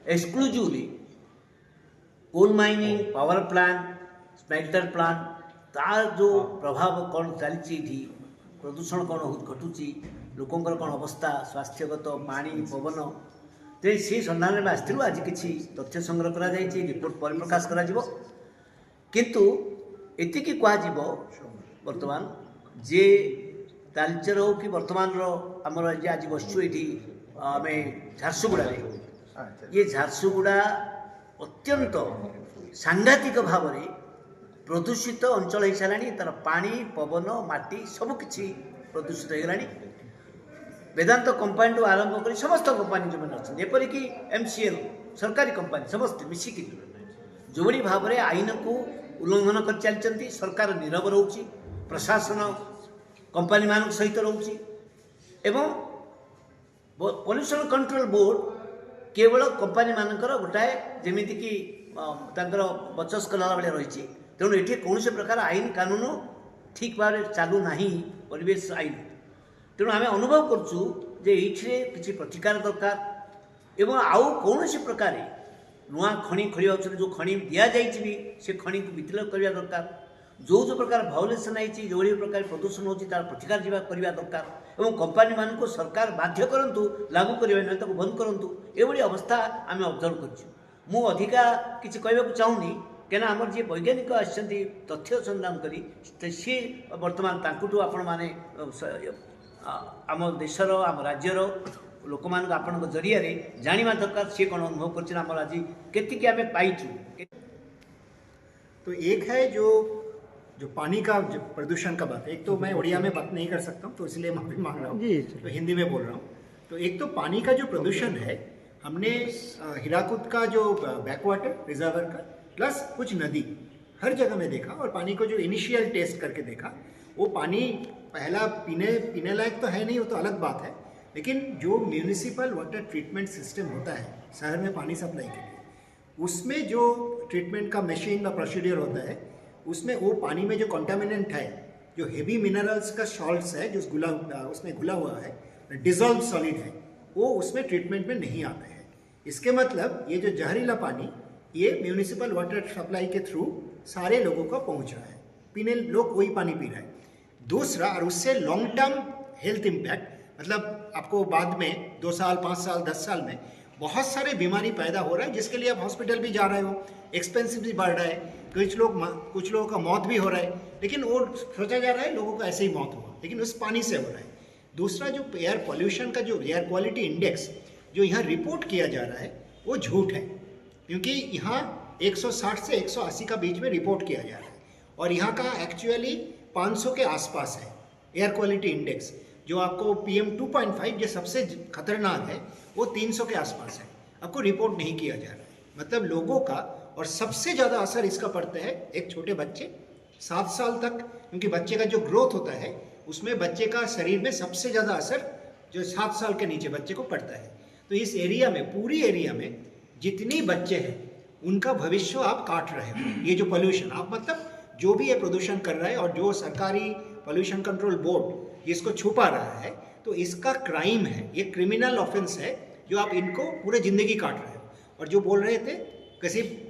Exclusively coal mining power plant smelter plant तार जो प्रभाव कौन चलती प्रदूषण कौन घटुची लोकंर कौन अवस्था स्वास्थ्यगत पानी पवन तो से सन्धान में आसलु आज किसी तथ्य संग्रह करा रिपोर्ट परिप्रकाश करा किंतु एतिकी कह बर्तमान जे तालचर हो कि बर्तमान आमर आज बसचु ये आम झारसुगुड़ा ये झारसुगुड़ा अत्यंत सांघातिक भाव में प्रदूषित अंचल हो सारा तार पानी पवन माटी सबकि प्रदूषित होगा वेदांत कंपानी टू आरंभ कर समस्त कंपानी जो मैंने अच्छे एपरिक MCL सरकारी कंपानी समस्त मिसिक जो भाव में आईन को उल्लंघन कर चलती सरकार नीरव रोचे प्रशासन कंपानी मान सहित रोचे एवं पॉल्यूशन कंट्रोल बोर्ड केवल कंपानी मानकर गोटाए जमीक बचस कला भाई रही तेणु ये कौन से प्रकार आईन कानून ठीक भाव चालू ना परिवेश आईन तेणु आम अनुभव करचु जे ये किसी प्रतिकार दरकार एवं आउ कौन से प्रकार नुआ खଣି खोलिया जो खଣି दि जाए से खଣି को वितरण करने दरकार जो प्रकार भायोलेसन आई जो प्रकार प्रदूषण होती तार प्रतिकार करने दरकार एवं कंपानी मान को सरकार बाध्य करूँ लागू करने बंद करूँ ये अवस्था आम ऑब्जर्व कर अधिका किसी कहवाक चाहूनी क्या आमर जी वैज्ञानिक आसछन्ति तथ्य संधान करी सी बर्तमान तांकुठू आपण माने आम देशर आम राज्यर लोक मान आपण जरिया जाना दरकार सी कौन अनुभव कर आज केतिकी आम पाइचु। तो एक है जो पानी का जो प्रदूषण का बात है, एक तो मैं उड़िया में बात नहीं कर सकता हूँ तो इसलिए माफी मांग रहा हूँ, तो हिंदी में बोल रहा हूँ। तो एक तो पानी का जो प्रदूषण है, हमने हीराकुद का जो बैकवाटर रिजर्वर का प्लस कुछ नदी हर जगह में देखा और पानी को जो इनिशियल टेस्ट करके देखा वो पानी पहला पीने लायक तो है नहीं, वो तो अलग बात है, लेकिन जो म्यूनिसिपल वाटर ट्रीटमेंट सिस्टम होता है शहर में पानी सप्लाई के लिए, उसमें जो ट्रीटमेंट का मशीन का प्रोसीडियर होता है उसमें वो पानी में जो कंटामिनेंट है, जो हेवी मिनरल्स का सॉल्ट्स है जो उसमें घुला हुआ है, डिजॉल्व सॉलिड है, वो उसमें ट्रीटमेंट में नहीं आते हैं। इसके मतलब ये जो जहरीला पानी ये म्यूनिसिपल वाटर सप्लाई के थ्रू सारे लोगों को पहुंच रहा है, पीने लोग वही पानी पी रहे हैं। दूसरा, और उससे लॉन्ग टर्म हेल्थ इम्पैक्ट, मतलब आपको बाद में 2 साल 5 साल 10 साल में बहुत सारे बीमारी पैदा हो रहा है जिसके लिए आप हॉस्पिटल भी जा रहे हो, एक्सपेंसिव भी बढ़ रहा है, कुछ लोगों का मौत भी हो रहा है, लेकिन वो सोचा जा रहा है लोगों का ऐसे ही मौत हुआ, लेकिन उस पानी से हो रहा है। दूसरा, जो एयर पॉल्यूशन का जो एयर क्वालिटी इंडेक्स जो यहाँ रिपोर्ट किया जा रहा है वो झूठ है, क्योंकि यहाँ 160 से 180 का बीच में रिपोर्ट किया जा रहा है और यहाँ का एक्चुअली 500 के आसपास है एयर क्वालिटी इंडेक्स। जो आपको PM 2.5 जो सबसे खतरनाक है वो 300 के आसपास है, आपको रिपोर्ट नहीं किया जा रहा है। मतलब लोगों का, और सबसे ज़्यादा असर इसका पड़ता है एक छोटे बच्चे 7 साल तक, क्योंकि बच्चे का जो ग्रोथ होता है उसमें बच्चे का शरीर में सबसे ज़्यादा असर जो 7 साल के नीचे बच्चे को पड़ता है। तो इस एरिया में, पूरी एरिया में जितनी बच्चे हैं उनका भविष्य आप काट रहे हो। ये जो पोल्यूशन, आप मतलब जो भी ये प्रदूषण कर रहा है और जो सरकारी पोल्यूशन कंट्रोल बोर्ड इसको छुपा रहा है, तो इसका क्राइम है, ये क्रिमिनल ऑफेंस है जो आप इनको पूरे ज़िंदगी काट रहे हो। और जो बोल रहे थे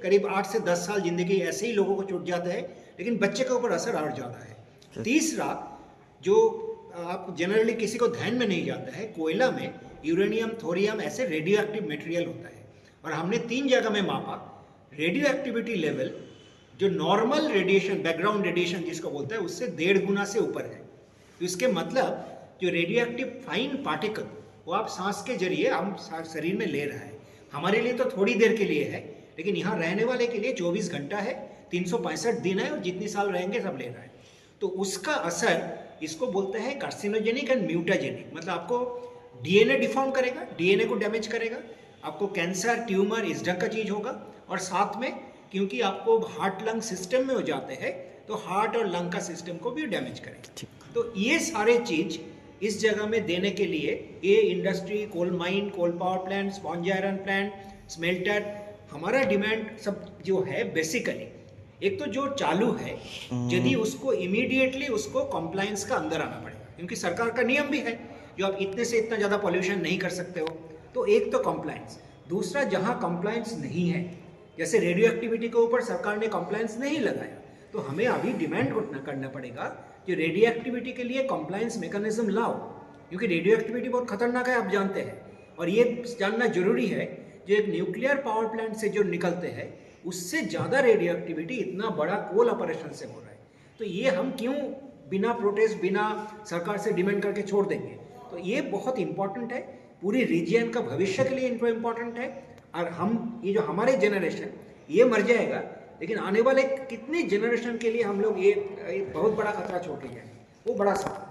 करीब 8 से 10 साल ज़िंदगी ऐसे ही लोगों को छूट जाता है, लेकिन बच्चे के ऊपर असर और ज़्यादा है। तीसरा, जो आप जनरली किसी को ध्यान में नहीं जाता है, कोयला में यूरेनियम, थोरियम ऐसे रेडियो एक्टिव मटेरियल होता है और हमने 3 जगह में मापा, रेडियो एक्टिविटी लेवल जो नॉर्मल रेडिएशन, बैकग्राउंड रेडिएशन जिसको बोलते हैं, उससे 1.5 गुना से ऊपर है। तो इसके मतलब जो रेडियो एक्टिव फाइन पार्टिकल वो आप सांस के जरिए हम शरीर में ले रहा है। हमारे लिए तो थोड़ी देर के लिए है, लेकिन यहाँ रहने वाले के लिए 24 घंटा है, 365 दिन है और जितनी साल रहेंगे सब ले रहा है। तो उसका असर, इसको बोलते हैं कार्सिनोजेनिक एंड म्यूटाजेनिक, मतलब आपको DNA डिफॉर्म करेगा, DNA को डैमेज करेगा, आपको कैंसर, ट्यूमर इस ढंग का चीज़ होगा, और साथ में क्योंकि आपको हार्ट लंग सिस्टम में हो जाते हैं तो हार्ट और लंग का सिस्टम को भी डैमेज करेगा। तो ये सारे चीज़ इस जगह में देने के लिए ये industry, coal mine, coal power plant, sponge iron plant, smelter, हमारा डिमांड सब जो है बेसिकली, एक तो जो चालू है यदि उसको इमीडिएटली उसको कॉम्प्लायंस का अंदर आना पड़ेगा, क्योंकि सरकार का नियम भी है जो आप इतने से इतना ज़्यादा पॉल्यूशन नहीं कर सकते हो। तो एक तो कॉम्प्लायंस, दूसरा, जहाँ कंप्लायंस नहीं है, जैसे रेडियो एक्टिविटी के ऊपर सरकार ने कंप्लायंस नहीं लगाया, तो हमें अभी डिमांड करना पड़ेगा कि रेडियो एक्टिविटी के लिए कंप्लायंस मैकेनिज्म लाओ, क्योंकि रेडियो एक्टिविटी बहुत खतरनाक है, आप जानते हैं। और ये जानना जरूरी है, जो एक न्यूक्लियर पावर प्लांट से जो निकलते हैं उससे ज़्यादा रेडियो एक्टिविटी इतना बड़ा कोल ऑपरेशन से हो रहा है, तो ये हम क्यों बिना प्रोटेस्ट, बिना सरकार से डिमांड करके छोड़ देंगे। तो ये बहुत इंपॉर्टेंट है, पूरी रीजियन का भविष्य के लिए इम्पॉर्टेंट है। और हम, ये जो हमारे जनरेशन, ये मर जाएगा, लेकिन आने वाले कितने जनरेशन के लिए हम लोग ये बहुत बड़ा खतरा छोड़ के जाएंगे, वो बड़ा सवाल।